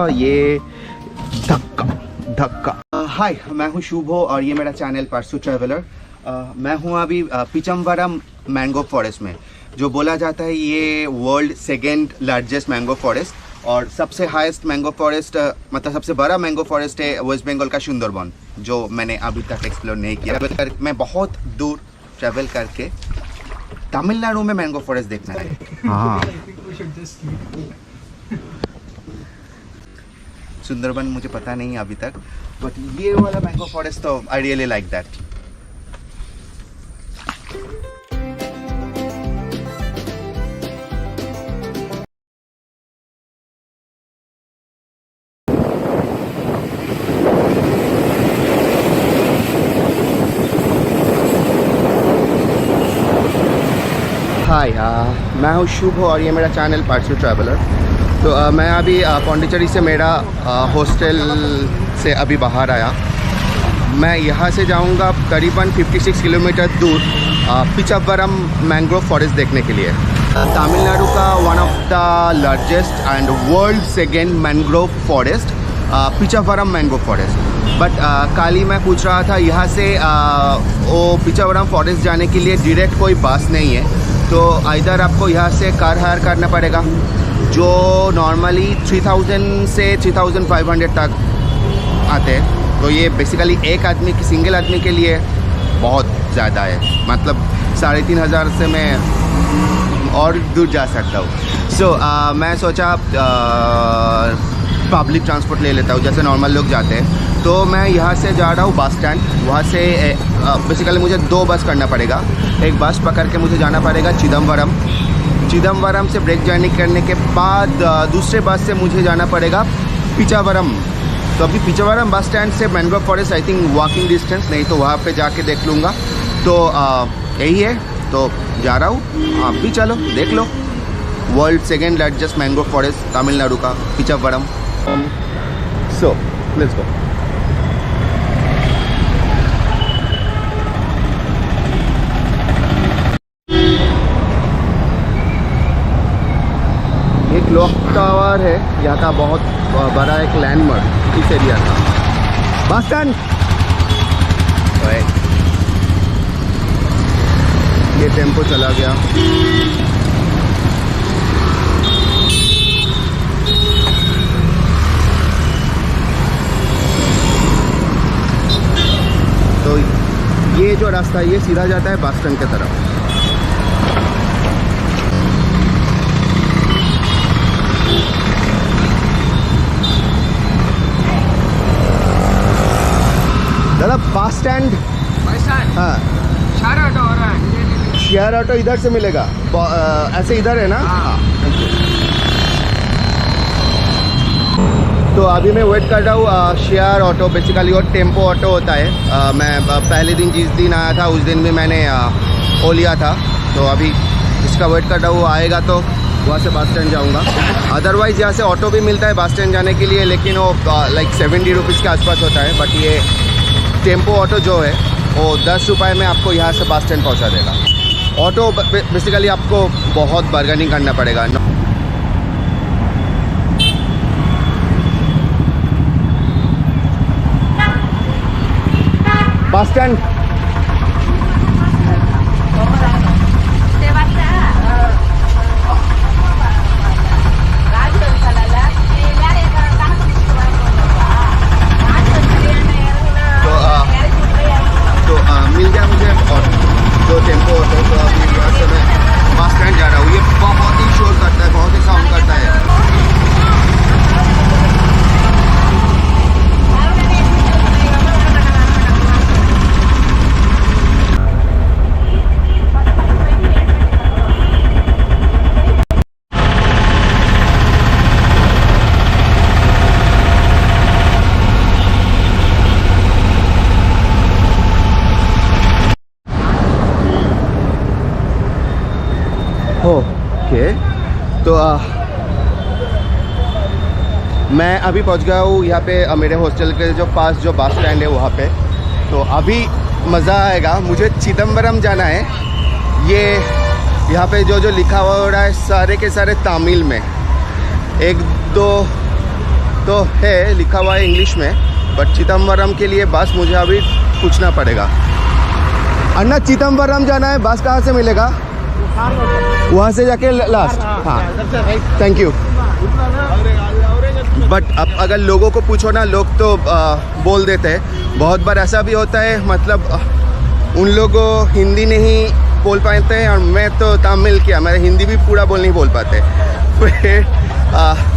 ये धक्का धक्का। हाय, मैं हूँ शुभ और ये मेरा चैनल परसू ट्रैवलर। मैं हूँ अभी पिचमवरम मैंगो फॉरेस्ट में, जो बोला जाता है ये world second largest mango forest और सबसे हाईएस्ट मैंगो फॉरेस्ट, मतलब सबसे बड़ा मैंगो फॉरेस्ट है वेस्ट बंगाल का सुंदरबन, जो मैंने अभी तक एक्सप्लोर नहीं किया। मैं बहुत दूर ट्रैवल करके तमिलनाडु में मैंगो फॉरेस्ट देखना है। हाँ, सुंदरबन मुझे पता नहीं है अभी तक, बट ये वाला मैंगो फॉरेस्ट तो आई रियली लाइक दैट। हाय, मैं हूँ शुभ और ये मेरा चैनल परसू ट्रैवलर। तो मैं अभी पौंडीचेरी से मेरा हॉस्टल से अभी बाहर आया। मैं यहाँ से जाऊँगा करीबन 56 किलोमीटर दूर पिचमवरम मैंग्रोव फॉरेस्ट देखने के लिए। तमिलनाडु का one of the largest and world second mangrove forest Pichavaram mangrove forest. But कल ही मैं पूछ रहा था, यहाँ से वो पिचमवरम फॉरेस्ट जाने के लिए डायरेक्ट कोई बस नहीं है, तो इधर आपको यहाँ से कार हायर करना पड़ेगा, जो नॉर्मली 3000 से 3500 तक आते हैं। तो ये बेसिकली एक आदमी की, सिंगल आदमी के लिए बहुत ज़्यादा है, मतलब 3500 से मैं और दूर जा सकता हूँ। सो मैं सोचा पब्लिक ट्रांसपोर्ट ले लेता हूँ, जैसे नॉर्मल लोग जाते हैं। तो मैं यहाँ से जा रहा हूँ बस स्टैंड, वहाँ से बेसिकली मुझे 2 बस करना पड़ेगा। एक बस पकड़ के मुझे जाना पड़ेगा चिदम्बरम से ब्रेक जर्नी करने के बाद दूसरे बस से मुझे जाना पड़ेगा पिचमवरम। तो अभी पिचमवरम बस स्टैंड से mangrove forest I think walking distance, नहीं तो वहाँ पे जाके देख लूँगा। तो यही है, तो जा रहा हूँ, आप भी चलो देख लो। World second largest mangrove forest Tamil Nadu का Pichavaram. So let's go. Clock tower है यहाँ का, बहुत बड़ा एक लैंडमार्क इस एरिया का। बस स्टैंड, ये टेम्पो चला गया। तो ये जो रास्ता है ये सीधा जाता है बस स्टैंड की तरफ। दादा बस स्टैंड, हाँ, शेयर ऑटो हो रहा है। शेयर ऑटो इधर से मिलेगा, ऐसे इधर है ना? हाँ। तो अभी मैं वेट कर रहा हूँ शेयर ऑटो, बेसिकली वो टेम्पो ऑटो होता है। मैं पहले दिन जिस दिन आया था उस दिन भी मैंने वो लिया था, तो अभी इसका वेट कर रहा हूँ, आएगा तो वहाँ से बस स्टैंड जाऊँगा। अदरवाइज़ यहाँ से ऑटो भी मिलता है बस स्टैंड जाने के लिए, लेकिन वो लाइक 70 रुपीज़ के आसपास होता है। बट ये टेम्पो ऑटो जो है वो 10 रुपये में आपको यहाँ से बस स्टैंड पहुँचा देगा। ऑटो बेसिकली आपको बहुत बार्गेनिंग करना पड़ेगा। बस स्टैंड मिल गया मुझे जो टेम्पो ऑटो। तो अभी यहाँ से मैं बस स्टैंड जा रहा हूँ। ये बहुत ही शोर करता है, बहुत ही साउंड करता है। ओके, तो मैं अभी पहुंच गया हूँ यहाँ पे मेरे हॉस्टल के जो पास जो बस स्टैंड है वहाँ पे। तो अभी मज़ा आएगा। मुझे चिदम्बरम जाना है। ये यहाँ पे जो जो लिखा हुआ हो रहा है सारे के सारे तमिल में। 1 2 तो है, लिखा हुआ है इंग्लिश में, बट चिदम्बरम के लिए बस मुझे अभी पूछना पड़ेगा। अन्ना चिदम्बरम जाना है, बस कहाँ से मिलेगा? वहाँ से जाके लास्ट। हाँ, थैंक यू। बट अब अगर लोगों को पूछो ना, लोग तो बोल देते हैं। बहुत बार ऐसा भी होता है, मतलब उन लोगों हिंदी नहीं बोल पाते हैं और मैं तो तमिल क्या, मैं हिंदी भी पूरा नहीं बोल पाते।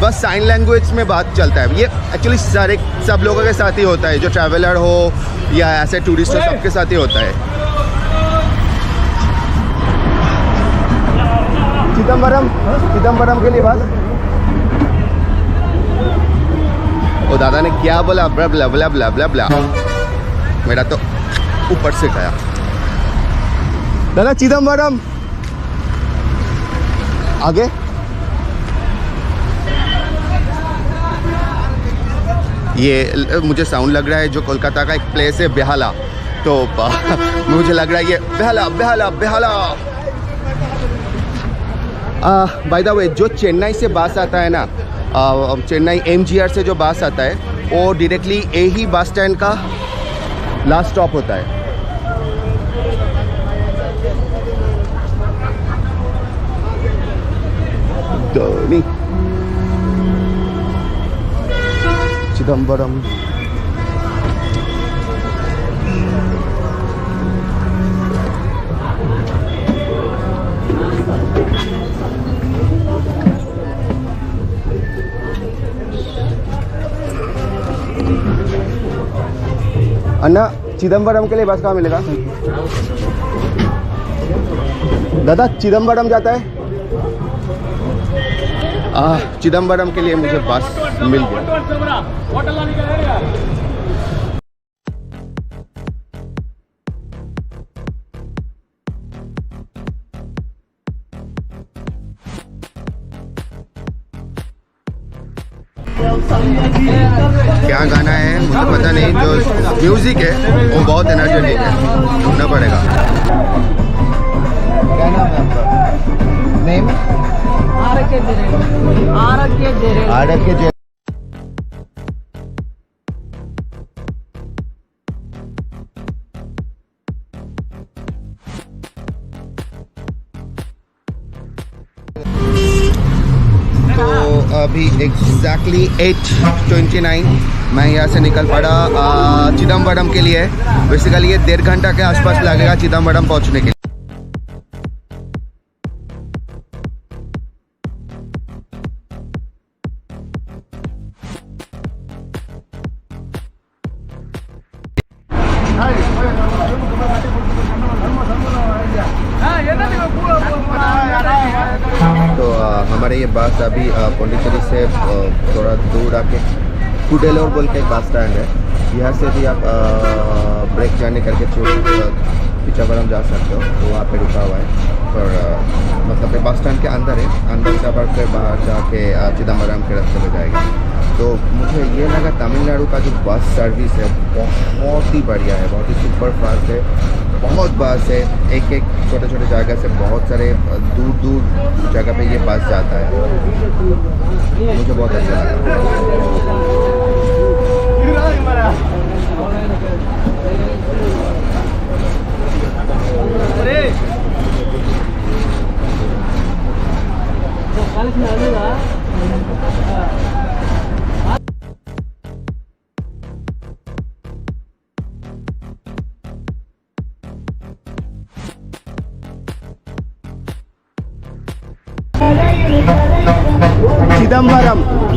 बस साइन लैंग्वेज में बात चलता है। ये एक्चुअली सब लोगों के साथ ही होता है, जो ट्रैवलर हो या ऐसे टूरिस्ट हो, सबके साथ ही होता है। चिदम्बरम के लिए बस। ओ दादा ने क्या बोला? ब्ला ब्ला ब्ला ब्ला ब्ला ब्ला। मेरा तो ऊपर से गया। दादा चिदम्बरम आगे। ये मुझे साउंड लग रहा है जो कोलकाता का एक प्लेस है बेहाला, तो मुझे लग रहा है ये Behala Behala Behala. By the way, जो चेन्नई से बस आता है ना, चेन्नई MGR से जो बस आता है, वो डायरेक्टली यही बस स्टैंड का लास्ट स्टॉप होता है। चिदम्बरम। अन्ना चिदम्बरम के लिए बस कहाँ मिलेगा? दादा चिदम्बरम जाता है? चिदम्बरम के लिए मुझे बस मिल गया। क्या गाना है मुझे पता नहीं, जो म्यूजिक है वो बहुत एनर्जेटिक है, सुनना पड़ेगा। क्या नाम है आपका? नेम? आरके जेरे। अभी एग्जैक्टली 8:29 मैं यहाँ से निकल पड़ा चिदम्बरम के लिए। बेसिकली ये 1.5 घंटा के आसपास लगेगा चिदम्बरम पहुँचने के लिए। तो हमारे ये बस अभी पौंडीचेरी से थोड़ा दूर आके कुडेलोर बोल के एक बस स्टैंड है, यहाँ से भी आप ब्रेक जर्नी करके चिदम्बरम जा सकते हो। तो वहाँ पे रुका हुआ है, पर मतलब बस स्टैंड के अंदर है, अंदर से अब फिर बाहर जाके चिदम्बरम के रास्ते में जाएगा। तो मुझे ये लगा तमिलनाडु का जो बस सर्विस है बहुत ही बढ़िया है, बहुत ही सुपर फास्ट है, बहुत बस है। एक एक छोटे छोटे जगह से बहुत सारे दूर दूर जगह पे ये बस जाता है, मुझे बहुत अच्छा लगा।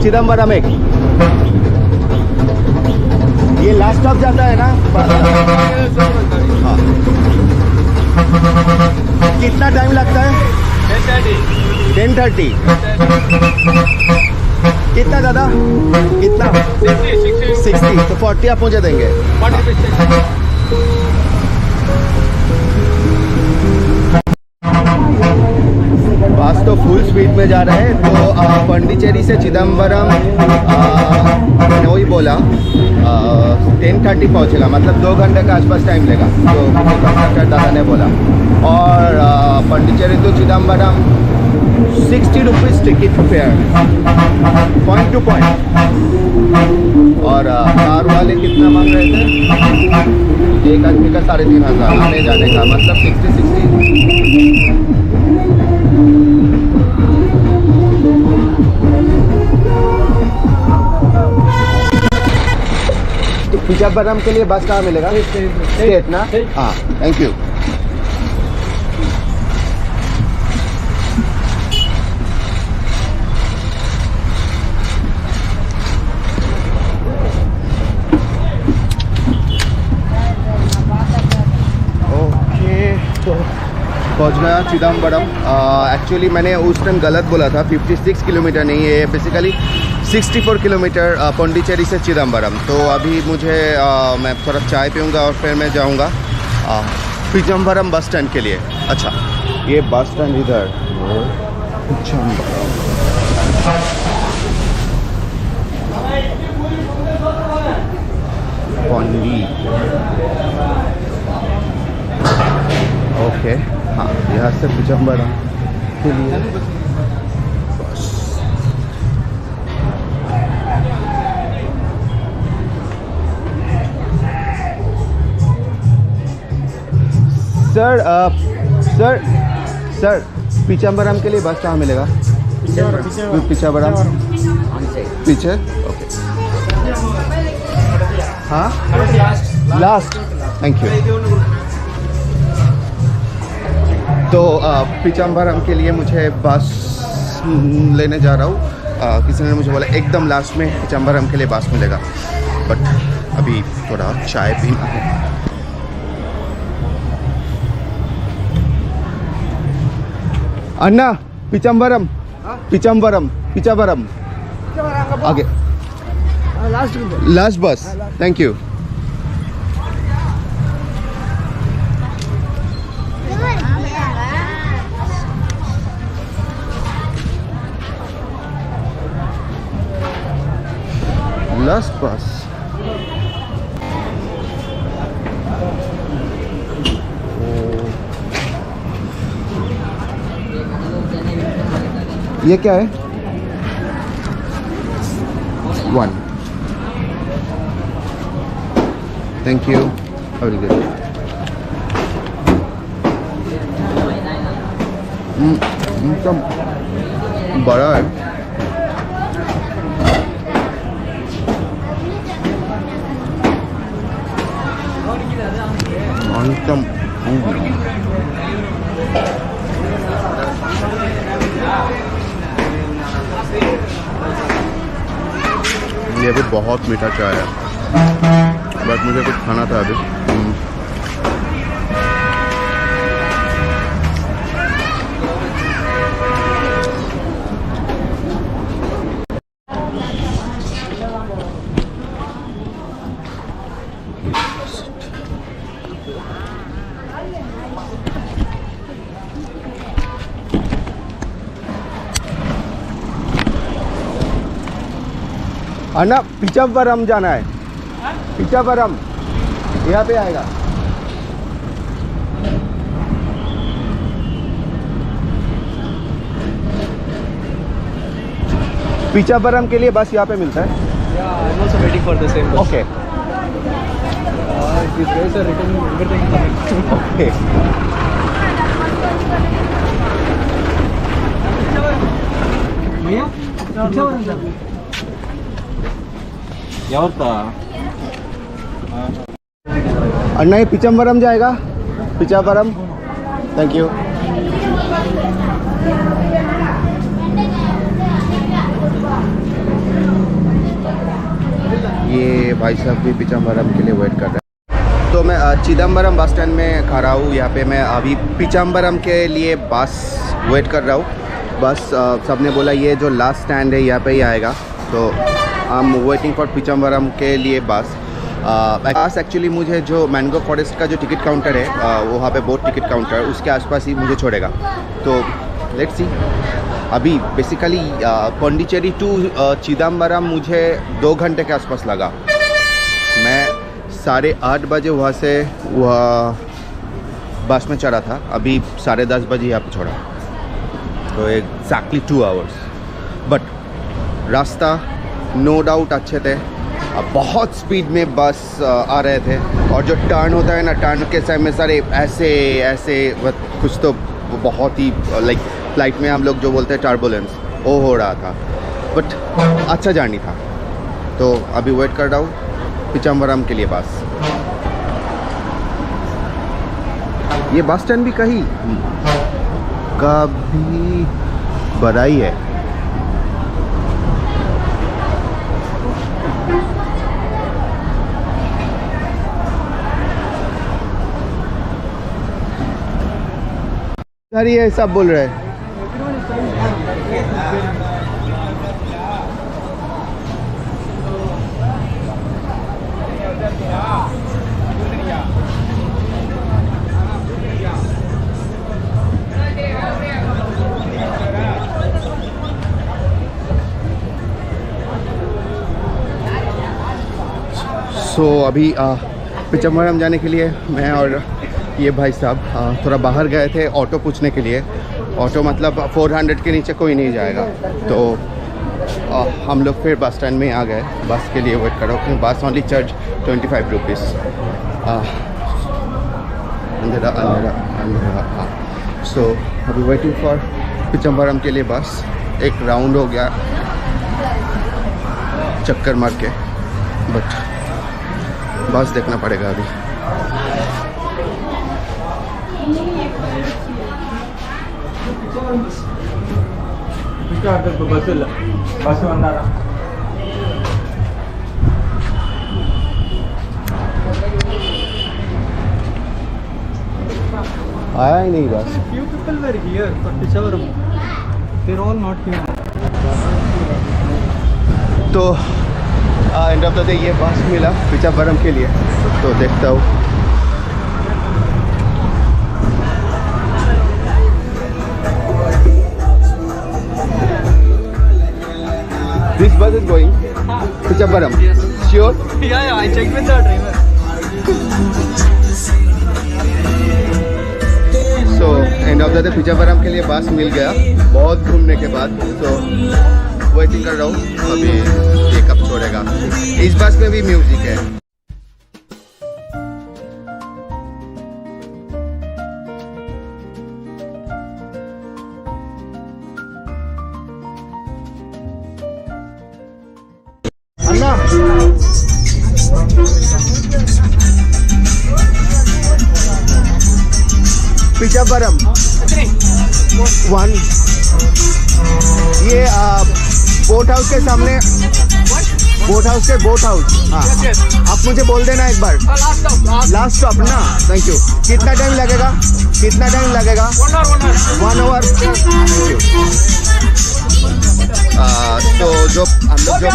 चिदम्बरम एक ये लास्ट स्टॉप जाता है ना। हाँ, कितना टाइम लगता है? 10:30। कितना दादा? कितना? 60। तो 40 आप मुझे देंगे? बस तो फुल स्पीड में जा रहे हैं। तो पौंडीचेरी से चिदम्बरम मैंने वही बोला 10:30 पहुँचेगा, मतलब 2 घंटे का आसपास टाइम लेगा, तो कंडक्टर दादा ने बोला। और पौंडीचेरी तो Chidambaram 60 rupees ticket fair, point two point. और कार वाले कितना मांग रहे थे? एक आदमी का 3,500 आने जाने का, मतलब 60। पिचाबरम के लिए बस कहाँ मिलेगा? स्टेट ना? हाँ, थैंक यू। पहुंच गया चिदम्बरम। एक्चुअली मैंने उस टाइम गलत बोला था, 56 किलोमीटर नहीं है, बेसिकली 64 किलोमीटर पौंडीचेरी से चिदम्बरम। तो अभी मुझे मैं थोड़ा चाय पीऊँगा और फिर मैं जाऊँगा चिदम्बरम बस स्टैंड के लिए। अच्छा, ये बस स्टैंड इधर चिदम्बरम। पौंडी, ओके, हाँ, यहाँ से चिदम्बरम के लिए बस। सर पिचाबरम के लिए बस कहाँ मिलेगा? पिचाबरम पीछे, ओके, हाँ, लास्ट, थैंक यू। तो पिचाबरम के लिए मुझे बस लेने जा रहा हूँ। किसी ने मुझे बोला एकदम लास्ट में पिचाबरम के लिए बस मिलेगा, बट अभी थोड़ा चाय पीना है। अन्ना, पिचाबरम आगे, लास्ट बस, थैंक यू। लास्ट बस। ये क्या है? 1, थैंक यू, वेरी गुड। बड़ा है। एकदम ये भी बहुत मीठा चाय है, बट मुझे कुछ खाना था अभी। अन्ना, पिचाबरम जाना है, पिचाबरम यहाँ पे आएगा। पिचाबरम के लिए बस यहाँ पे मिलता है। Yeah, I'm also waiting for the same bus. Okay, These guys are returning everything coming. Okay. भैया, अन्ना, ये पिचाबरम जाएगा, पिचाबरम, थैंक यू। ये भाई साहब भी पिचाबरम के लिए वेट कर रहे हैं। तो मैं चिदम्बरम बस स्टैंड में खड़ा हूँ। यहाँ पे मैं अभी पिचाबरम के लिए बस वेट कर रहा हूँ। बस सबने बोला ये जो लास्ट स्टैंड है यहाँ पे ही आएगा, तो आई एम वेटिंग फॉर पिचाबरम के लिए बस। बस एक्चुअली मुझे जो मैंगो फॉरेस्ट का जो टिकट काउंटर है वहाँ पे बोट टिकट काउंटर, उसके आसपास ही मुझे छोड़ेगा। तो लेट्स सी। अभी बेसिकली पौंडीचेरी टू चिदम्बरम मुझे 2 घंटे के आसपास लगा। मैं 8:30 बजे वहाँ से बस में चढ़ा था, अभी 10:30 बजे यहाँ पे छोड़ा। तो एग्जैक्टली 2 आवर्स। बट रास्ता नो डाउट अच्छे थे, बहुत स्पीड में बस आ रहे थे, और जो टर्न होता है ना, टर्न के समय में सारे ऐसे ऐसे कुछ तो बहुत ही लाइक फ्लाइट में हम लोग जो बोलते हैं टर्बुलेंस, वो हो रहा था। बट अच्छा जर्नी था। तो अभी वेट कर रहा हूँ पिचम्बरम के लिए बस। ये बस स्टैंड भी कहीं कभी बड़ा ही है। सर ये सब बोल रहे हैं। सो अभी पिचम्बरम जाने के लिए मैं और ये भाई साहब थोड़ा बाहर गए थे ऑटो पूछने के लिए। ऑटो मतलब 400 के नीचे कोई नहीं जाएगा। तो हम लोग फिर बस स्टैंड में आ गए, बस के लिए वेट करो। बस ओनली चार्ज 25 रुपीज़। अंधेरा अंधेरा अंधेरा। सो अभी वेटिंग फॉर पिचम्बरम के लिए बस। एक राउंड हो गया चक्कर मार के, बट बस देखना पड़ेगा अभी। आया ही नहीं बस। Few people were here for Pichavaram. They're all not here. तो एंड ऑफ द डे ये बस मिला पिचम्बरम के लिए, तो देखता हूँ। This bus is going Pichavaram, sure? Yeah, I checked with the driver. So end of the day Pichavaram के लिए बस मिल गया बहुत घूमने के बाद। तो वेटिंग कर रहा हूँ अभी ये कब छोड़ेगा। इस बस में भी म्यूजिक है। अन्ना पिचम्बरम 1 ये बोट हाउस के सामने, बोट हाउस के बोट हाउस। हाँ, आप मुझे बोल देना एक बार। लास्ट स्टॉप ना, थैंक यू। कितना टाइम लगेगा? कितना टाइम लगेगा? 1 आवर। Thank you. तो जो हम लोग जो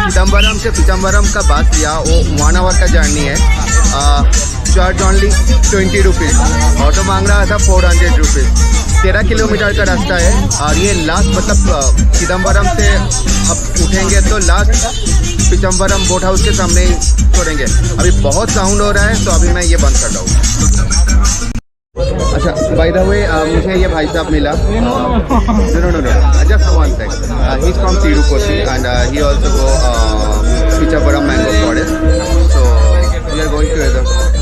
चिदम्बरम से पिचम्बरम का बात किया, वो 1 आवर का जर्नी है। Charge only 20 rupees. ऑटो मांग रहा था 400 रुपीज़। 13 किलोमीटर का रास्ता है, और ये लास्ट मतलब चिदम्बरम से अब उठेंगे तो लास्ट पिचम्बरम बोट हाउस के सामने ही छोड़ेंगे। अभी बहुत साउंड हो रहा है, तो अभी मैं ये बंद कर रहा हूँ। अच्छा, बाय द वे मुझे ये भाई साहब मिला। No just one second. He is from Tirupati and he also go Pichavaram mango forest. So we are going together.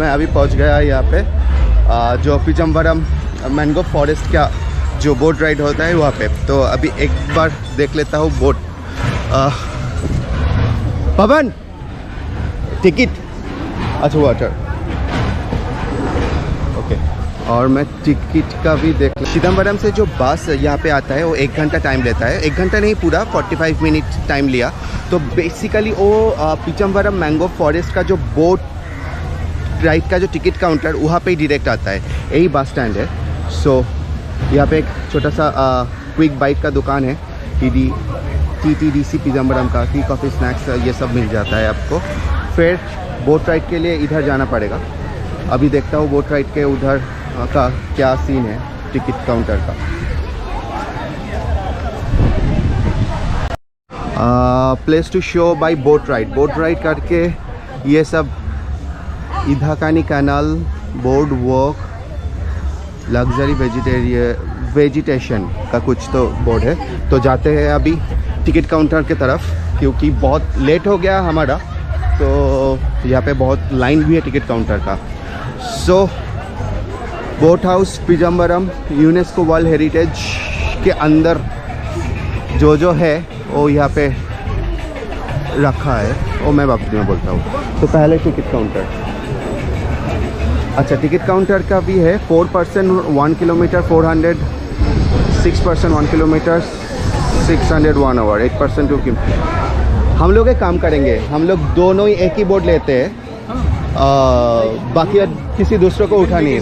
मैं अभी पहुंच गया यहाँ पे जो पिचम्बरम मैंगो फॉरेस्ट का जो बोट राइड होता है वहाँ पे। तो अभी एक बार देख लेता हूँ बोट। पवन टिकट, अच्छा वाटर, ओके। और मैं टिकट का भी देख लिया। चिदम्बरम से जो बस यहाँ पे आता है वो 1 घंटा टाइम लेता है, 1 घंटा नहीं पूरा 45 मिनट टाइम लिया। तो बेसिकली वो पिचम्बरम मैंगो फॉरेस्ट का जो बोट राइड का जो टिकट काउंटर वहाँ पे ही डायरेक्ट आता है, यही बस स्टैंड है। सो यहाँ पे एक छोटा सा क्विक बाइट का दुकान है, TTDC पिचम्बरम का, टी कॉफ़ी स्नैक्स ये सब मिल जाता है आपको। फिर बोट राइड के लिए इधर जाना पड़ेगा। अभी देखता हूँ बोट राइड के उधर का क्या सीन है टिकट काउंटर का। Place to show by boat ride करके ये सब इधाकानी canal, boardwalk, luxury vegetation का कुछ तो बोर्ड है। तो जाते हैं अभी टिकट काउंटर के तरफ, क्योंकि बहुत लेट हो गया हमारा। तो यहाँ पे बहुत लाइन भी है टिकट काउंटर का। So boat house Pichavaram UNESCO world heritage के अंदर जो है वो यहाँ पे रखा है, वो मैं वापस में बोलता हूँ। तो पहले टिकट काउंटर, अच्छा टिकट काउंटर का भी है। 4% 1 किलोमीटर 400, 6% 1 किलोमीटर 600 1 आवर, 8% 2 किलोमीटर। हम लोग एक काम करेंगे, हम लोग दोनों ही एक ही बोर्ड लेते हैं, बाकी किसी दूसरे को उठा नहीं है।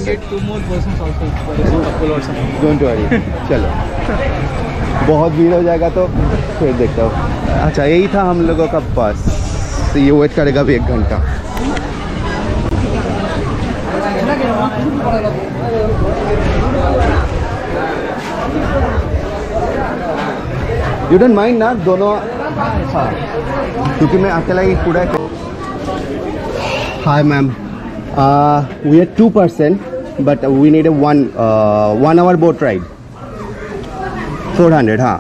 डोंट वरी, चलो बहुत भीड़ हो जाएगा तो फिर देखता हूँ। अच्छा यही था हम लोगों का बस, तो ये वेट करेगा भी 1 घंटा। यू डोंट माइंड ना दोनों? हाँ, क्योंकि मैं अकेला ही पूरा। Hi ma'am, we are 2% but we need a 1 hour boat ride 400। हाँ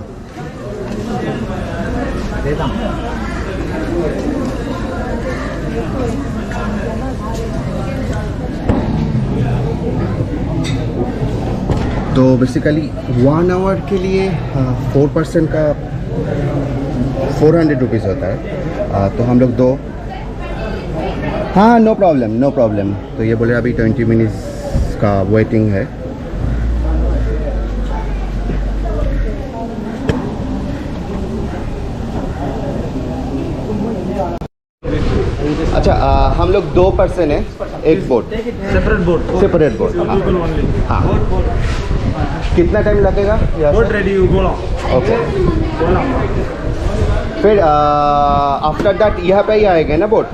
तो बेसिकली 1 hour के लिए 4% का 400 रुपीज़ होता है। तो हम लोग दो, हाँ नो प्रॉब्लम। तो ये बोले अभी 20 मिनट्स का वेटिंग है। अच्छा हम लोग 2 पर्सन है, एक बोट, सेपरेट बोट। हाँ कितना टाइम लगेगा? ओके, फिर आफ्टर दैट यहाँ पे ही आएगा ना boat?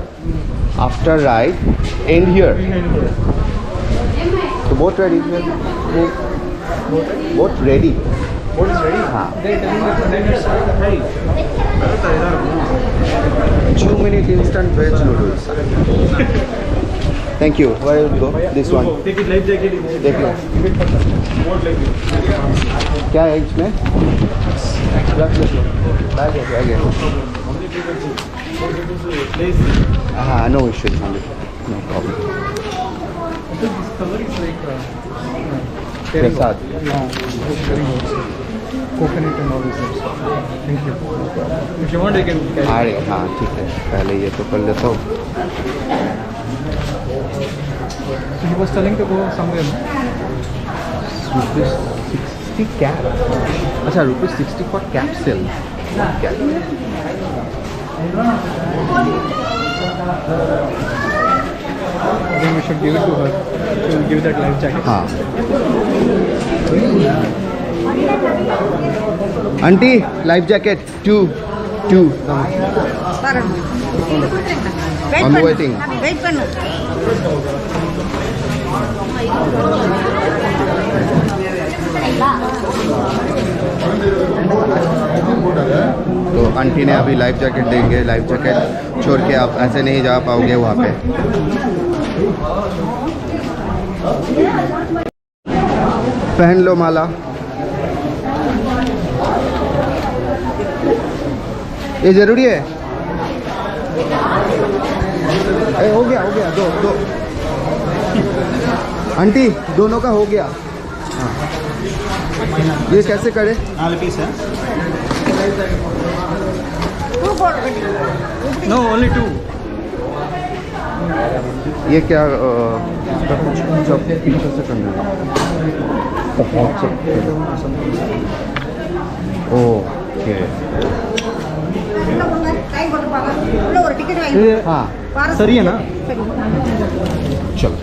After ride and here तो बोट रेडी, बोट रेडी। हाँ 2 minute instant veg noodles। Thank you. Where will go? This one. देख लो क्या है इसमें। हाँ नो इश्यूज, नो प्रॉब्लम। के साथ coconut and all this stuff. Thank you. If you want, you can carry. अरे हाँ ठीक है, पहले ये तो कर लेता हूँ। So he was telling to go somewhere. ₹60 cap। अच्छा ₹60 for capsule। Cap। I think we should give it to her. She will give that life jacket. हाँ aunty life jacket 2 I'm waiting. Wait பண்ணு. तो aunty ने अभी life jacket देंगे। Life jacket छोड़ के आप ऐसे नहीं जा पाओगे वहाँ पे। पहन लो माला। ये जरूरी है? हो गया दो आंटी दोनों का हो गया। हाँ ये कैसे करें? 4 पीस है। No, only 2. ये क्या इसका कुछ जब पीछे से करना है। ओके हाँ सही है ना? चलो।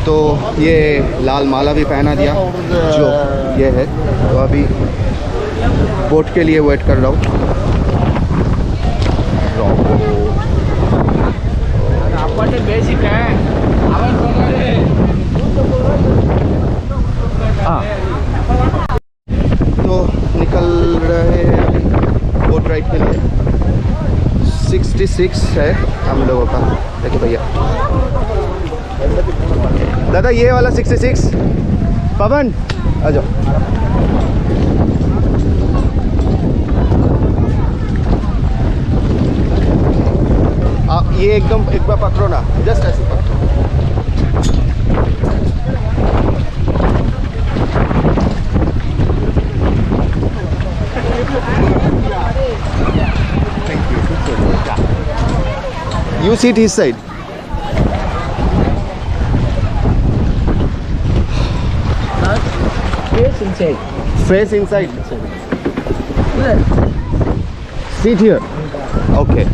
तो ये लाल माला भी पहना दिया जो ये है। तो अभी बोट के लिए वेट कर रहा हूँ। बेसिक है। हाँ तो निकल रहे हैं अभी बोट राइड के लिए। 66 है हम लोगों का। देखिए भैया दादा ये वाला 66 पवन आ जाओ। आप ये एकदम एक बार पकड़ो ना, जस्ट ऐसे पकड़ो। You sit his side. Face inside. Face inside. Sit here. Okay.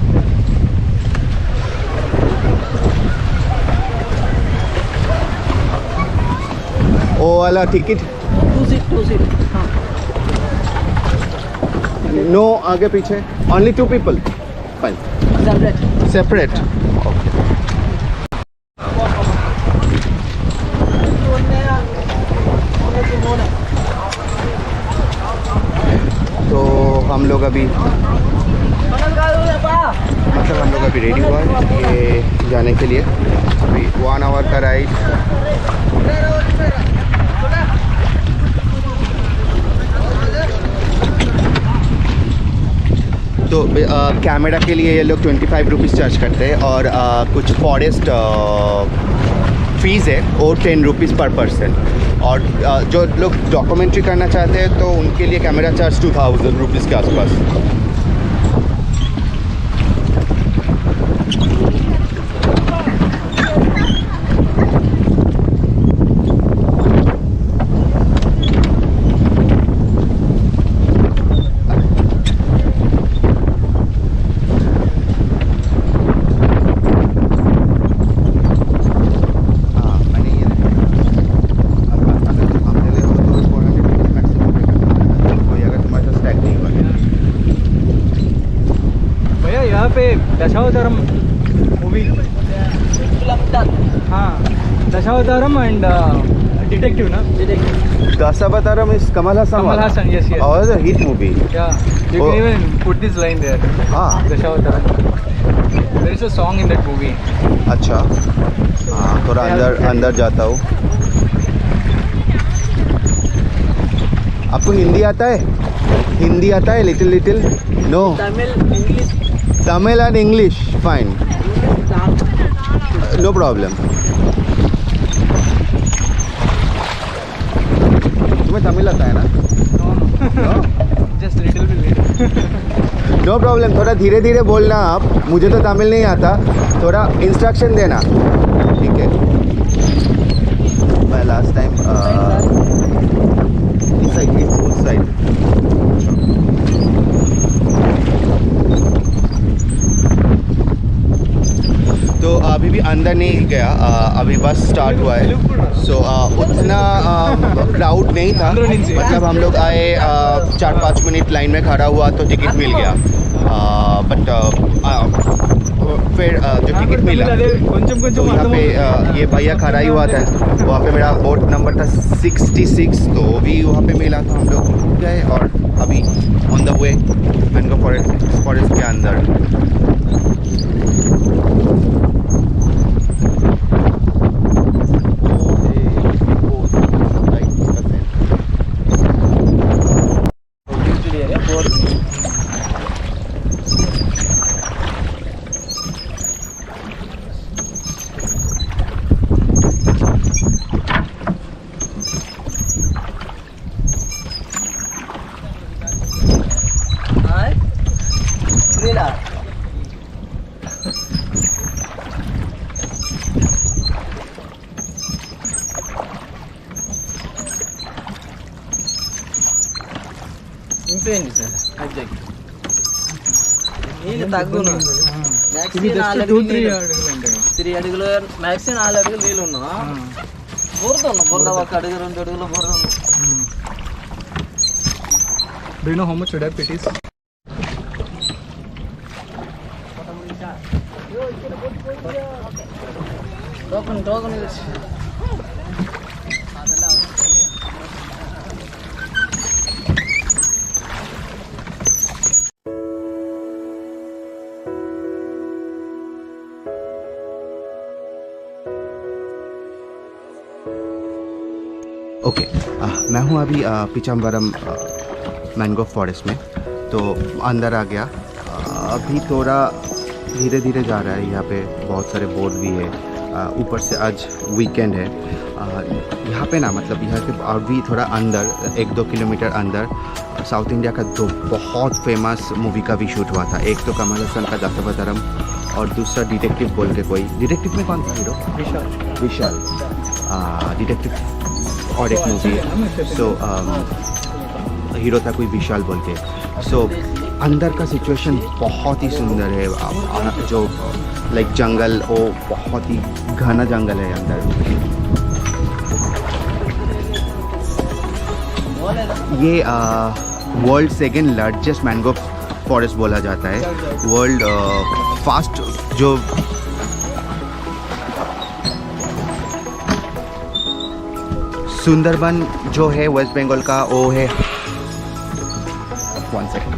ओ वाला टिकट 2 seat. हाँ. नो आगे पीछे only 2 people. Fine. Separate. Okay. तो हम लोग अभी रेडी हुआ है ये जाने के लिए। अभी 1 hour का राइड। तो कैमरा के लिए ये लोग 25 रुपीज़ चार्ज करते हैं और कुछ फॉरेस्ट फीस है वो 10 रुपीज़ पर पर्सन। और जो लोग डॉक्यूमेंट्री करना चाहते हैं तो उनके लिए कैमरा चार्ज 2000 रुपीज़ के आसपास। दशावतारम मूवी। हाँ दशावतारम एंड डिटेक्टिव ना। दशावतारम is Kamal Hassan. Kamal Hassan, yes. Oh, it's a hit movie. Yeah, you can even put this line there. हाँ दशावतारम. There is a song in that movie. अच्छा हाँ थोड़ा अंदर जाता हूँ। आपको हिंदी आता है? हिंदी आता है little? No Tamil and English fine no problem. तुम्हें तमिल आता है ना? Just little bit. No problem. थोड़ा धीरे धीरे बोलना आप। मुझे तो तमिल नहीं आता, थोड़ा इंस्ट्रक्शन देना ठीक है। मैं लास्ट टाइम इस साइड तो अभी भी अंदर नहीं गया। अभी बस स्टार्ट हुआ है। सो उतना क्राउड नहीं था। मतलब हम लोग आए 4-5 मिनट लाइन में खड़ा हुआ तो टिकट मिल गया। बट फिर जो टिकट मिला तो यहाँ पे ये भैया खड़ा ही हुआ था। वहाँ पे मेरा बोट नंबर था 66 तो भी वहाँ पे मिला तो हम लोग गए और अभी on the way mango forest के अंदर। ఇంపేయండి సార్ ఎగ్జాక్ట్ నీళ్ళు తగ్గును ఇది జస్ట్ 2-3 అడుగులు అంటే 3 అడుగులు మ్యాక్సిమం 4 అడుగులు నీళ్ళు ఉన్నా బురద ఉన్నా బురద 1 అడుగు 2 అడుగులు బురద ఉన్నా Do you know how much depth it is? Token okay मैं हूँ अभी पिचम्बरम मैंग्रोव फॉरेस्ट में, तो अंदर आ गया। अभी थोड़ा धीरे धीरे जा रहा है, यहाँ पे बहुत सारे बोर्ड भी है, ऊपर से आज वीकेंड है। यहाँ पे ना मतलब यहाँ के और भी थोड़ा अंदर 1-2 किलोमीटर अंदर साउथ इंडिया का 2 बहुत फेमस मूवी का भी शूट हुआ था। एक तो कमल हसन का दशावतारम और दूसरा डिटेक्टिव बोल के कोई, डिटेक्टिव में कौन था हीरो? विशाल डिटेक्टिव और एक मूवी है, सो हीरो था कोई विशाल बोल के। सो अंदर का सिचुएशन बहुत ही सुंदर है, जो लाइक जंगल वो बहुत ही घना जंगल है अंदर। ये world second largest mangrove forest बोला जाता है। वर्ल्ड फास्ट जो सुंदरबन जो है वेस्ट बंगाल का वो है 1 सेकंड।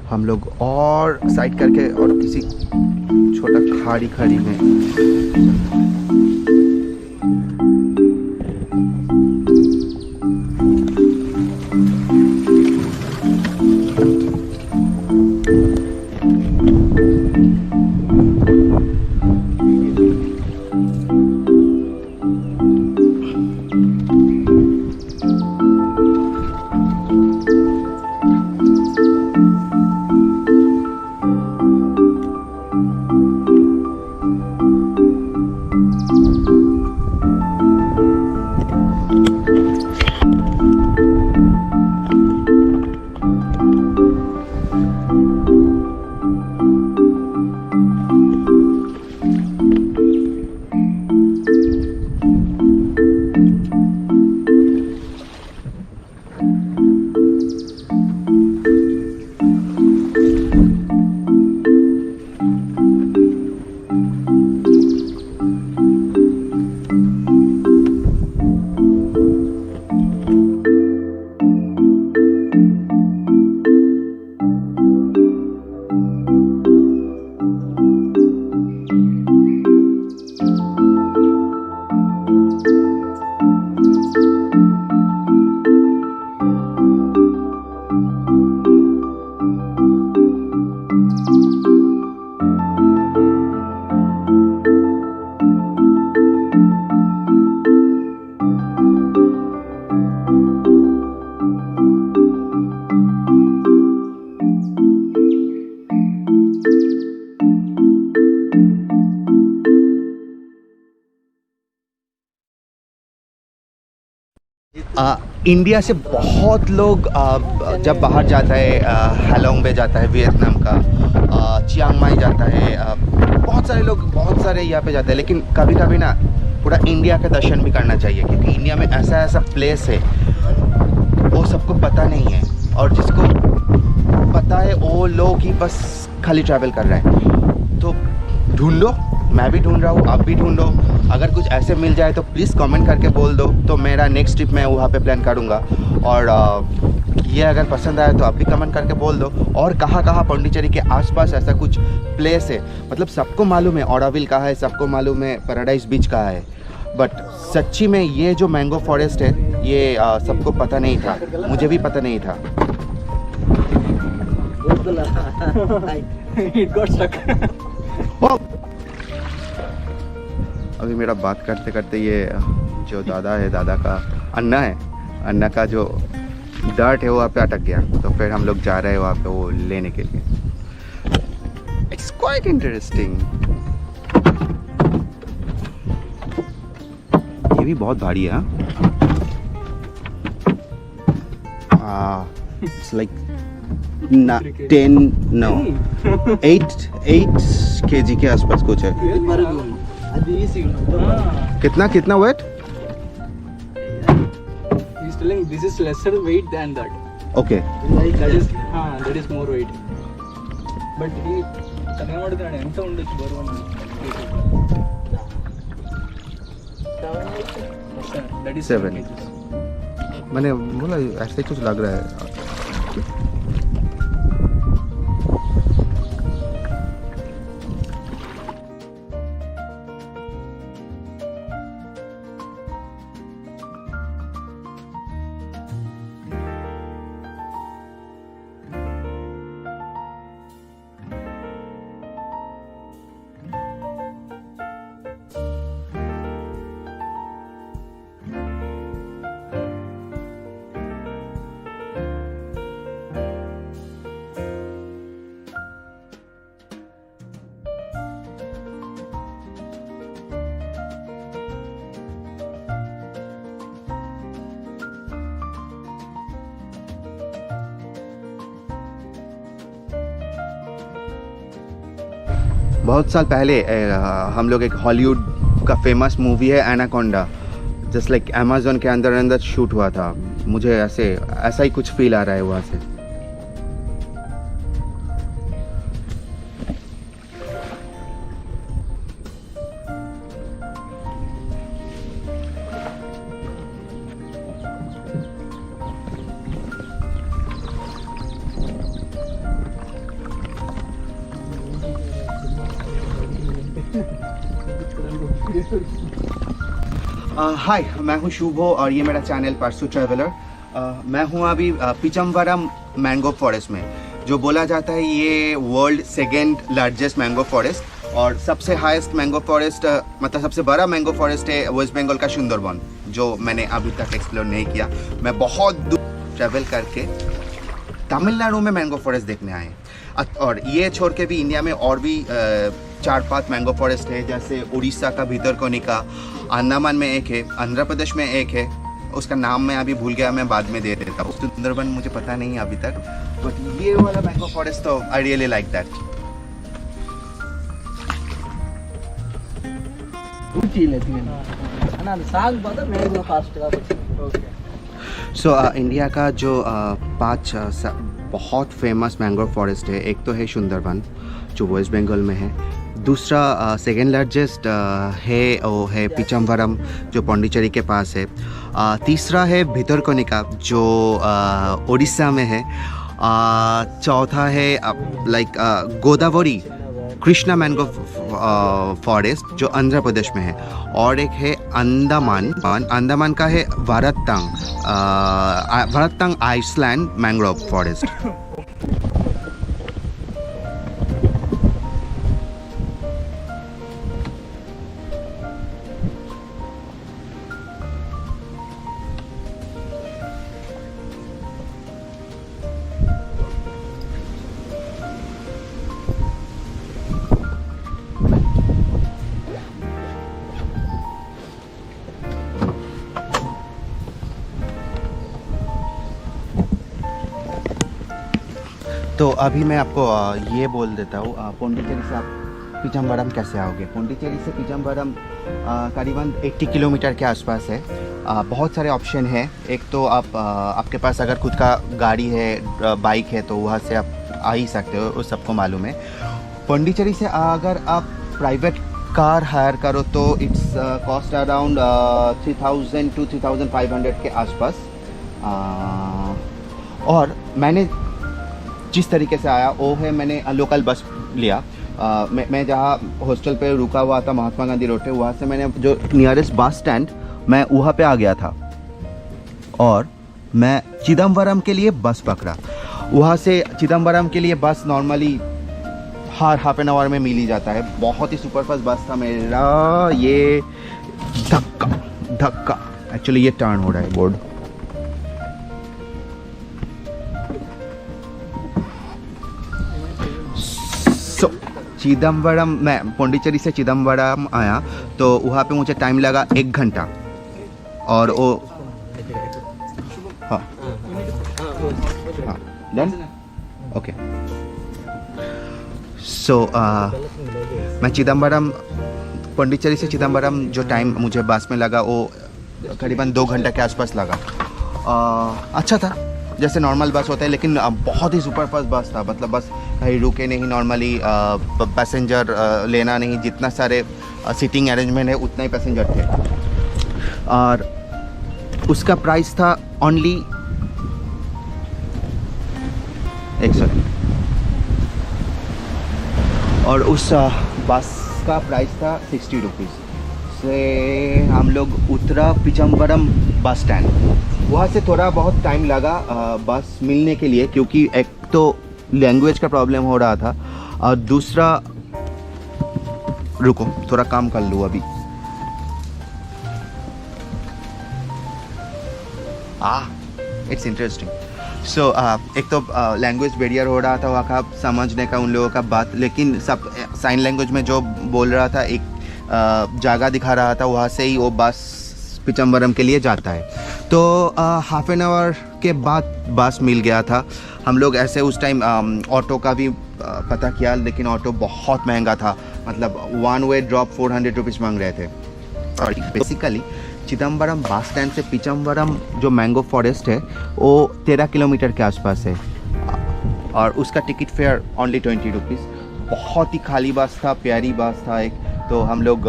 हम लोग और साइड करके और किसी छोटा खाड़ी में इंडिया से बहुत लोग जब बाहर जाता है, हैलोंग बे जाता है वियतनाम का, चियांग माई जाता है, बहुत सारे लोग बहुत सारे यहाँ पे जाते हैं, लेकिन कभी कभी ना पूरा इंडिया का दर्शन भी करना चाहिए, क्योंकि इंडिया में ऐसा ऐसा प्लेस है वो सबको पता नहीं है और जिसको पता है वो लोग ही बस खाली ट्रैवल कर रहे हैं। तो ढूंढो, मैं भी ढूंढ रहा हूँ, आप भी ढूंढो। अगर कुछ ऐसे मिल जाए तो प्लीज़ कमेंट करके बोल दो, तो मेरा नेक्स्ट ट्रिप मैं वहाँ पे प्लान करूँगा। और ये अगर पसंद आया तो आप भी कमेंट करके बोल दो। और कहाँ कहाँ पौंडीचेरी के आसपास ऐसा कुछ प्लेस है, मतलब सबको मालूम है ऑराविल कहाँ है, सबको मालूम है पैराडाइज बीच कहाँ है, बट सच्ची में ये जो मैंगो फॉरेस्ट है ये सबको पता नहीं था, मुझे भी पता नहीं था। It got stuck. अभी मेरा बात करते करते ये जो दादा है, दादा का अन्ना है, अन्ना का जो डर्ट है वो वहाँ पे अटक गया। तो फिर हम लोग जा रहे हैं वहाँ पे वो लेने के लिए। It's quite interesting. ये भी बहुत भारी है। इट्स लाइक 8 kg के आसपास कुछ है। कितना weight? He's telling this is lesser weight than that. Okay That is more weight. But he కనబడుతున్నాడు ఎంత ఉండొచ్చు బరువు అని. That is 7. मैंने बोला ऐसे कुछ लग रहा है। बहुत साल पहले हम लोग एक हॉलीवुड का फेमस मूवी है एनाकोंडा, जस्ट लाइक अमेज़न के अंदर शूट हुआ था। मुझे ऐसा ही कुछ फील आ रहा है वहाँ से। हाय, मैं हूँ शुभो और ये मेरा चैनल परसू ट्रैवलर। मैं हूँ अभी पिचमवरम मैंगो फॉरेस्ट में, जो बोला जाता है ये world second largest mango forest और सबसे हाईएस्ट मैंगो फॉरेस्ट, मतलब सबसे बड़ा मैंगो फॉरेस्ट है वेस्ट बंगाल का सुंदरबन, जो मैंने अभी तक एक्सप्लोर नहीं किया। मैं बहुत दूर ट्रैवल करके तमिलनाडु में मैंगो फॉरेस्ट देखने आए। और ये छोड़ के भी इंडिया में और भी 4-5 मैंगो फॉरेस्ट है, जैसे उड़ीसा का भितरकनिका, अंडमान में एक है, आंध्र प्रदेश में एक है, उसका नाम मैं अभी भूल गया, मैं बाद में दे देता हूँ। सुंदरबन मुझे पता नहीं है अभी तक, बट ये वाला मैंगो फॉरेस्ट तो I really like that. So India का जो 5 बहुत फेमस मैंग्रो फॉरेस्ट है, एक तो है सुंदरबन जो वेस्ट बंगाल में है, दूसरा सेकेंड लार्जेस्ट है वो है पिचमवरम जो पौंडीचेरी के पास है, तीसरा है भितरकनिका जो उड़ीसा में है, चौथा है like Godavari Krishna mango forest जो आंध्र प्रदेश में है, और एक है अंडमान का है वारत्तंग आइसलैंड मैंग्रोव फॉरेस्ट। तो अभी मैं आपको ये बोल देता हूँ, पौंडीचेरी से आप पिचमबरम कैसे आओगे। पौंडीचेरी से पिचमबरम करीबन 80 किलोमीटर के आसपास है। बहुत सारे ऑप्शन हैं। एक तो आपके पास अगर खुद का गाड़ी है, बाइक है, तो वहाँ से आप आ ही सकते हो, वो सबको मालूम है। पौंडीचेरी से अगर आप प्राइवेट कार हायर करो तो इट्स कॉस्ट अराउंड 3000 to 3500 के आसपास। और मैंने जिस तरीके से आया वो है, मैंने लोकल बस लिया। मैं जहाँ हॉस्टल पे रुका हुआ था महात्मा गांधी रोड पे, वहाँ से मैंने जो नियरेस्ट बस स्टैंड मैं वहाँ पे आ गया था और मैं चिदम्बरम के लिए बस पकड़ा। वहाँ से चिदम्बरम के लिए बस normally her half an hour में मिल ही जाता है। बहुत ही सुपरफास्ट बस था मेरा। ये धक्का एक्चुअली ये टर्न हो रहा है बोर्ड। सो चिदम्बरम, मैं पौंडीचेरी से चिदम्बरम आया तो वहाँ पे मुझे टाइम लगा 1 घंटा। और वो हाँ डन ओके। सो मैं चिदम्बरम, पौंडीचेरी से चिदम्बरम जो टाइम मुझे बस में लगा वो करीबन 2 घंटा के आसपास लगा। अच्छा था, जैसे नॉर्मल बस होता है, लेकिन बहुत ही सुपरफास्ट बस था। मतलब बस कहीं रुके नहीं, नॉर्मली पैसेंजर लेना नहीं, जितना सारे सीटिंग अरेंजमेंट है उतना ही पैसेंजर थे। और उसका प्राइस था ओनली, एक सेकंड, और उस बस का प्राइस था 60 रुपीज़ से। हम लोग उतरा पिचमबरम बस स्टैंड। वहाँ से थोड़ा बहुत टाइम लगा बस मिलने के लिए, क्योंकि एक तो लैंग्वेज का प्रॉब्लम हो रहा था और दूसरा, रुको थोड़ा काम कर लूँ अभी। It's interesting. सो एक तो लैंग्वेज बैरियर हो रहा था वहाँ का समझने का उन लोगों का बात, लेकिन सब साइन लैंग्वेज में जो बोल रहा था, एक जगह दिखा रहा था, वहाँ से ही वो बस पिचमबरम के लिए जाता है। तो हाफ एन आवर के बाद बस मिल गया था। हम लोग ऐसे उस टाइम ऑटो का भी पता किया, लेकिन ऑटो बहुत महंगा था। मतलब 1 वे ड्रॉप 400 रुपीज़ मांग रहे थे। और बेसिकली चिदम्बरम बस स्टैंड से पिचमबरम जो मैंगो फॉरेस्ट है वो 13 किलोमीटर के आसपास है और उसका टिकट फेयर ओनली 20 रुपीज़। बहुत ही खाली बस था, प्यारी बस था एक। तो हम लोग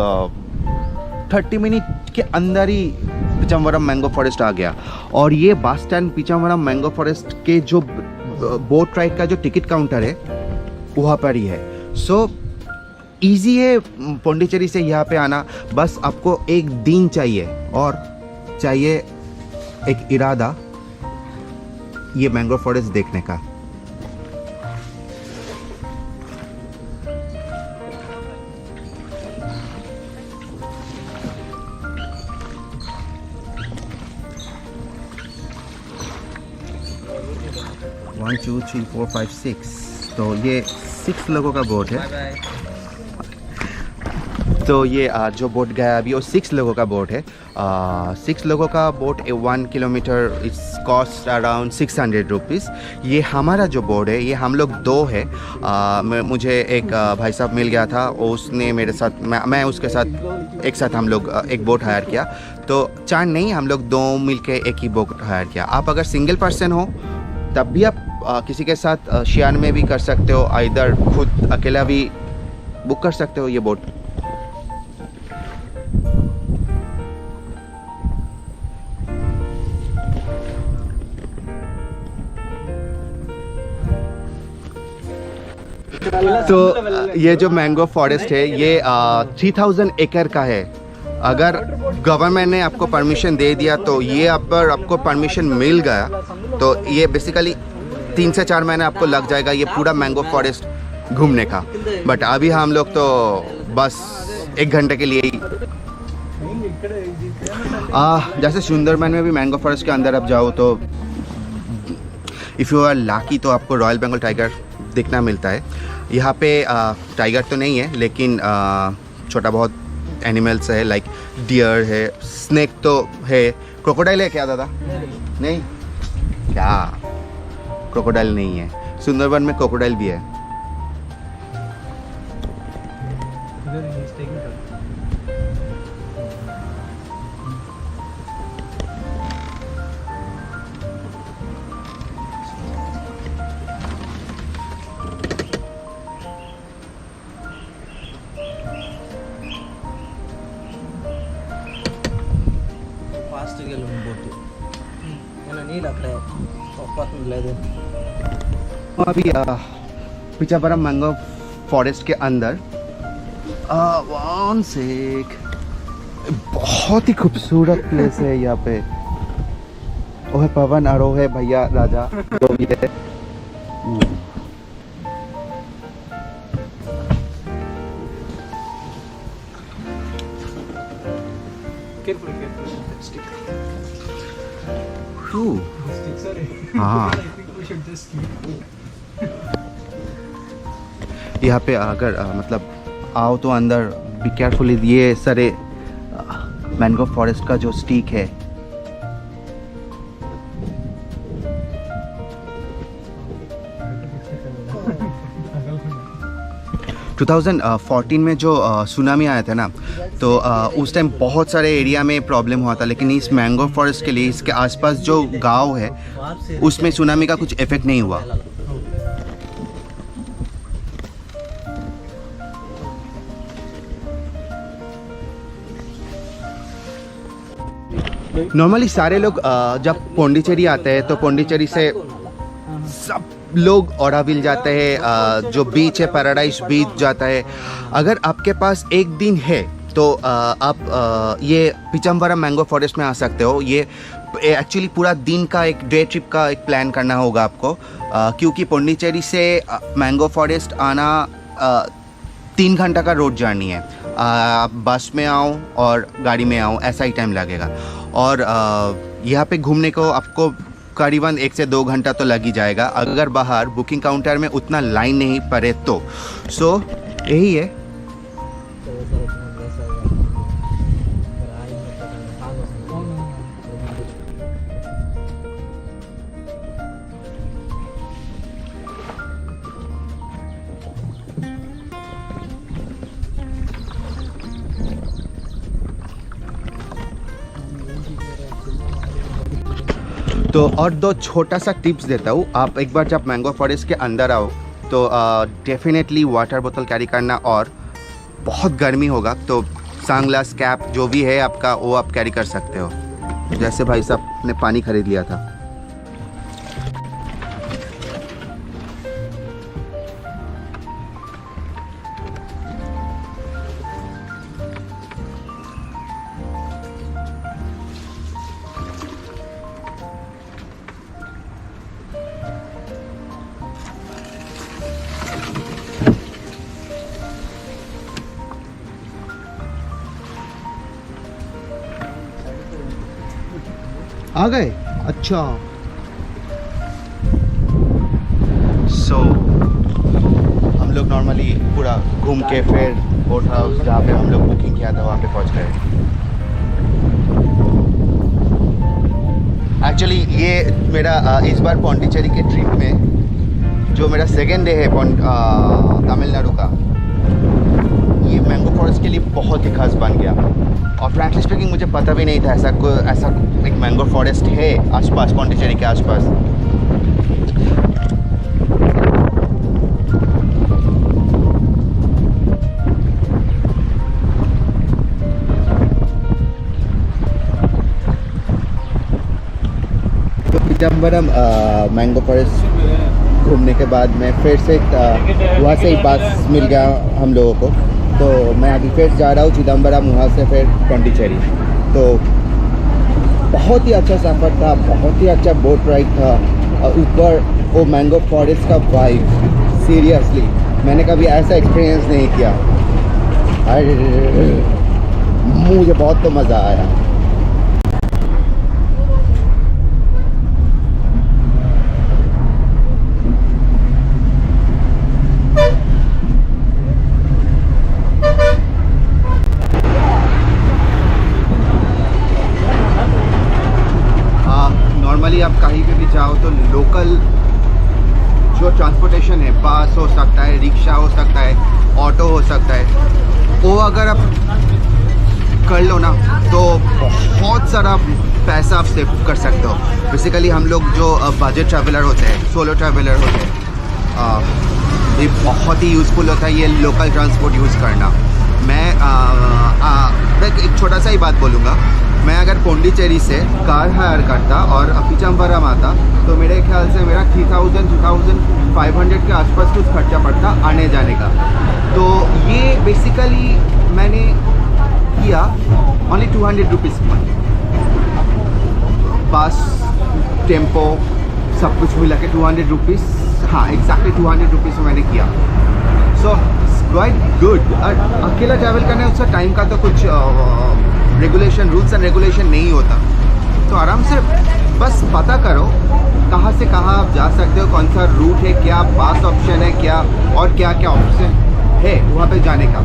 30 मिनट के अंदर ही पिचमबरम मैंगो फॉरेस्ट आ गया। और ये बस स्टैंड पिचमबरम मैंगो फॉरेस्ट के जो बोट राइड का जो टिकट काउंटर है वहाँ पर ही है। सो ईजी है पौंडीचेरी से यहाँ पे आना। बस आपको एक दिन चाहिए और चाहिए एक इरादा, ये मैंगो फॉरेस्ट देखने का। वन 2 3 4 5 6, तो ये 6 लोगों का बोट है। तो ये जो बोट गया अभी वो 6 लोगों का बोट है। 6 लोगों का boat 1 kilometre it's cost around 600 rupees. ये हमारा जो बोट है ये हम लोग 2 है। मुझे एक भाई साहब मिल गया था, उसने मेरे साथ, मैं उसके साथ एक साथ हम लोग एक बोट हायर किया। तो 4 नहीं, हम लोग 2 मिलके एक ही बोट हायर किया। आप अगर सिंगल पर्सन हो तब भी आप किसी के साथ शेयर में भी कर सकते हो, इधर खुद अकेला भी बुक कर सकते हो ये बोट। तो ये जो मैंगो फॉरेस्ट है ये 3000 एकड़ का है। अगर गवर्नमेंट ने आपको परमिशन दे दिया तो ये आपको परमिशन मिल गया तो ये बेसिकली 3 से 4 महीने आपको लग जाएगा ये पूरा मैंगो फॉरेस्ट घूमने का। बट अभी हम लोग तो बस 1 घंटे के लिए ही जैसे सुंदरबन में भी मैंगो फॉरेस्ट के अंदर आप जाओ तो इफ़ यू आर लकी तो आपको रॉयल बंगाल टाइगर देखना मिलता है। यहाँ पे टाइगर तो नहीं है लेकिन छोटा बहुत एनिमल्स है, लाइक डियर है, स्नेक तो है। क्रोकोडाइल है क्या दादा? नहीं क्या? क्रोकोडाइल नहीं है। सुंदरबन में क्रोकोडाइल भी है। take it out. ఫాస్ట్ గా వెళ్ళి బోట్ మన నీళ్ళు అక్కడ పడుతుంది లేదు अभी पिचावरम मैंगो फॉरेस्ट के अंदर वन सेक बहुत ही खूबसूरत प्लेस है यहाँ पे। वो है पवन और वो है भैया राजा जो भी है। Careful, careful. Stick. Sticks are. हाँ। I think we should just keep. यहाँ पे अगर मतलब आओ तो अंदर बी केयरफुल। ये सारे मैंगो फॉरेस्ट का जो स्टिक है 2014 में जो सुनामी आया था ना, तो उस टाइम बहुत सारे एरिया में प्रॉब्लम हुआ था, लेकिन इस मैंगो फॉरेस्ट के लिए इसके आसपास जो गांव है उसमें सुनामी का कुछ इफेक्ट नहीं हुआ। नॉर्मली सारे लोग जब पौंडीचेरी आते हैं तो पौंडीचेरी से सब लोग औराविल जाते हैं, जो बीच है पैराडाइज बीच जाता है। अगर आपके पास एक दिन है तो आप ये पिचम्बरम मैंगो फॉरेस्ट में आ सकते हो। ये एक्चुअली पूरा दिन का एक डे ट्रिप का एक प्लान करना होगा आपको, क्योंकि पौंडीचेरी से मैंगो फॉरेस्ट आना 3 घंटा का रोड जर्नी है। आप बस में आओ और गाड़ी में आओ ऐसा ही टाइम लगेगा। और यहाँ पे घूमने को आपको करीबन 1 से 2 घंटा तो लग ही जाएगा, अगर बाहर बुकिंग काउंटर में उतना लाइन नहीं पड़े तो। सो यही है। तो और 2 छोटा सा टिप्स देता हूँ। आप एक बार जब मैंगो फॉरेस्ट के अंदर आओ तो डेफिनेटली वाटर बोतल कैरी करना, और बहुत गर्मी होगा तो सनग्लास कैप जो भी है आपका वो आप कैरी कर सकते हो। जैसे भाई साहब ने पानी खरीद लिया था। आ गए? अच्छा। सो हम लोग नॉर्मली पूरा घूम के फिर बोट हाउस जहाँ पे हम लोग बुकिंग किया था वहाँ पे पहुँच गए। एक्चुअली ये मेरा इस बार पौंडीचेरी के ट्रिप में जो मेरा सेकेंड डे है तमिलनाडु का, ये मैंगो फॉरेस्ट के लिए बहुत ही खास बन गया। और फ्रैंकली स्पीकिंग मुझे पता भी नहीं था ऐसा एक मैंगो फॉरेस्ट है आसपास, पौंडीचेरी के आसपास। तो पिचम्बरम मैंगो फॉरेस्ट घूमने के बाद में फिर से वहाँ से ही पास मिल गया हम लोगों को, तो मैं अभी फिर जा रहा हूँ चिदम्बरम, वहाँ से फिर पौंडीचेरी। तो बहुत ही अच्छा सफ़र था, बहुत ही अच्छा बोट राइड था। और ऊपर वो मैंगो फॉरेस्ट का वाइब, सीरियसली मैंने कभी ऐसा एक्सपीरियंस नहीं किया। मुझे बहुत तो मज़ा आया। नॉर्मली आप कहीं पे भी जाओ तो लोकल जो ट्रांसपोर्टेशन है, बस हो सकता है, रिक्शा हो सकता है, ऑटो हो सकता है, वो अगर आप कर लो ना तो बहुत सारा पैसा आप सेव कर सकते हो। बेसिकली हम लोग जो बजट ट्रैवलर होते हैं, सोलो ट्रैवलर होते हैं, ये बहुत ही यूज़फुल होता है ये लोकल ट्रांसपोर्ट यूज़ करना। मैं एक छोटा सा ही बात बोलूँगा, मैं अगर पौंडीचेरी से कार हायर करता और पीचम्बरम आता तो मेरे ख्याल से मेरा 3,000-2,500 के आसपास कुछ खर्चा पड़ता आने जाने का। तो ये बेसिकली मैंने किया ओनली 200 रुपीज़ पर, बस टेम्पो सब कुछ मिला के 200 रुपीज़, हाँ एग्जैक्टली 200 रुपीज़ में मैंने किया। So quite good. अकेला ट्रैवल करने उसका टाइम का तो कुछ रेगुलेशन, रूल्स एंड रेगुलेशन नहीं होता, तो आराम से बस पता करो कहाँ से कहाँ आप जा सकते हो, कौन सा रूट है, क्या बस ऑप्शन है, क्या और क्या क्या ऑप्शन है वहाँ पे जाने का।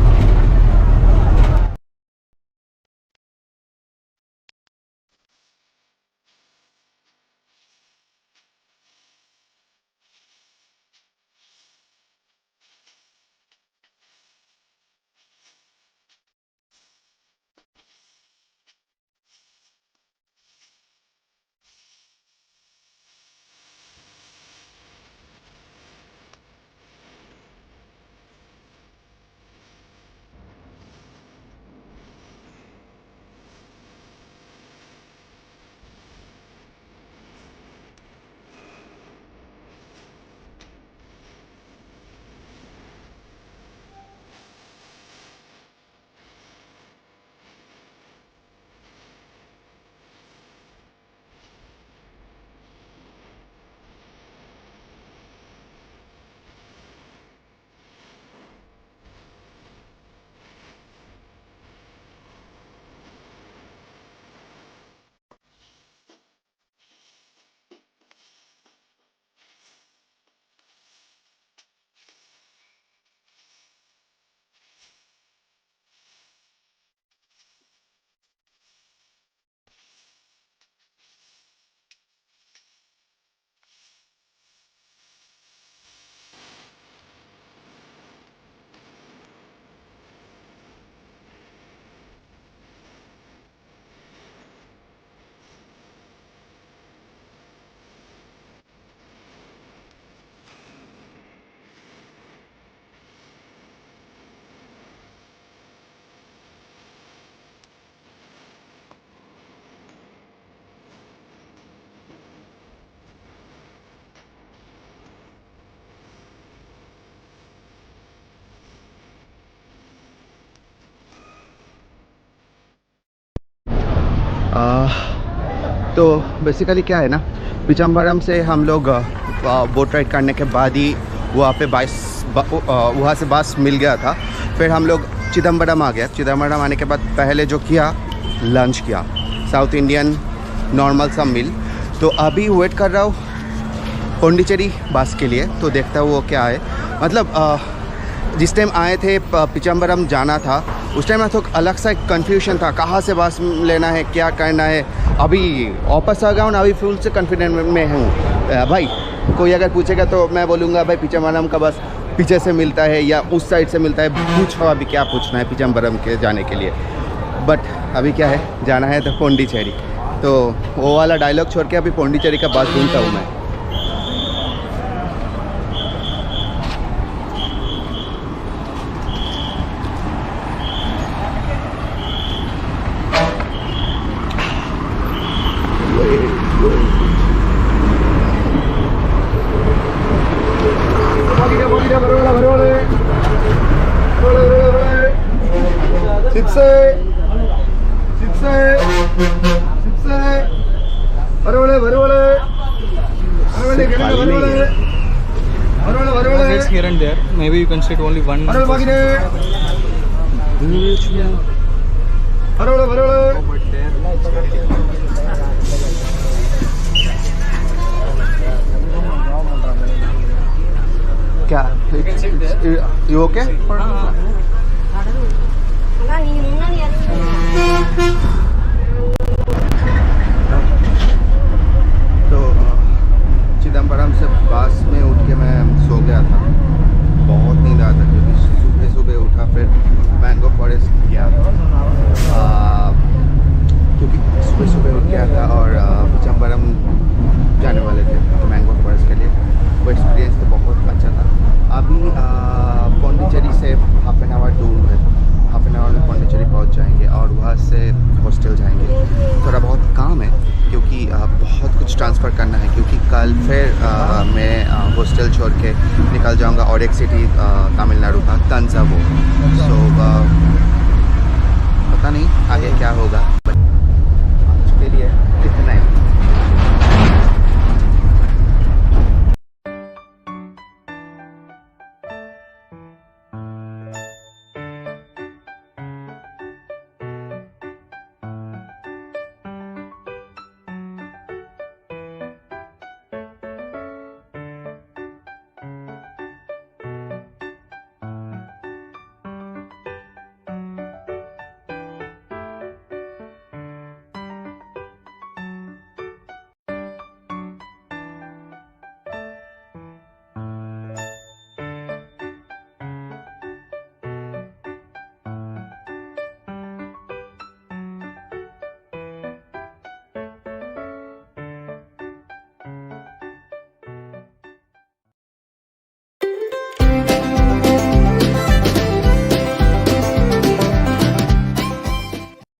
तो बेसिकली क्या है ना, पिचम्बरम से हम लोग बोट राइड करने के बाद ही वहाँ पे वहाँ से बस मिल गया था। फिर हम लोग चिदम्बरम आ गया। चिदम्बरम आने के बाद पहले जो किया, लंच किया, साउथ इंडियन नॉर्मल सा मील। तो अभी वेट कर रहा हूँ पौंडीचेरी बस के लिए, तो देखता हूँ वो क्या है। मतलब जिस टाइम आए थे पिचम्बरम जाना था उस टाइम में तो अलग सा एक कन्फ्यूजन था, कहाँ से बस लेना है, क्या करना है। अभी वापस आ गया हूँ ना, अभी फुल से कॉन्फिडेंट में हूँ। भाई कोई अगर पूछेगा तो मैं बोलूँगा भाई पिचम्बरम का बस पीछे से मिलता है या उस साइड से मिलता है, पूछो अभी क्या पूछना है पिचम्बरम के जाने के लिए। बट अभी क्या है, जाना है तो पौंडीचेरी, तो वो वाला डायलॉग छोड़ के अभी पौंडीचेरी का बस ढूंढता हूँ मैं। It's here and there. Maybe you can sit only one. क्या you okay? तो चिदम्बरम से बस में उठ के मैं सो गया था, बहुत नींद आता क्योंकि सुबह सुबह उठा, फिर मैंगो फॉरेस्ट और वहाँ से हॉस्टल जाएंगे। थोड़ा बहुत काम है क्योंकि बहुत कुछ ट्रांसफ़र करना है, क्योंकि कल फिर मैं हॉस्टल छोड़ के निकल जाऊंगा और एक सिटी तमिलनाडु का तंजावुर। सो पता नहीं आगे क्या होगा, बट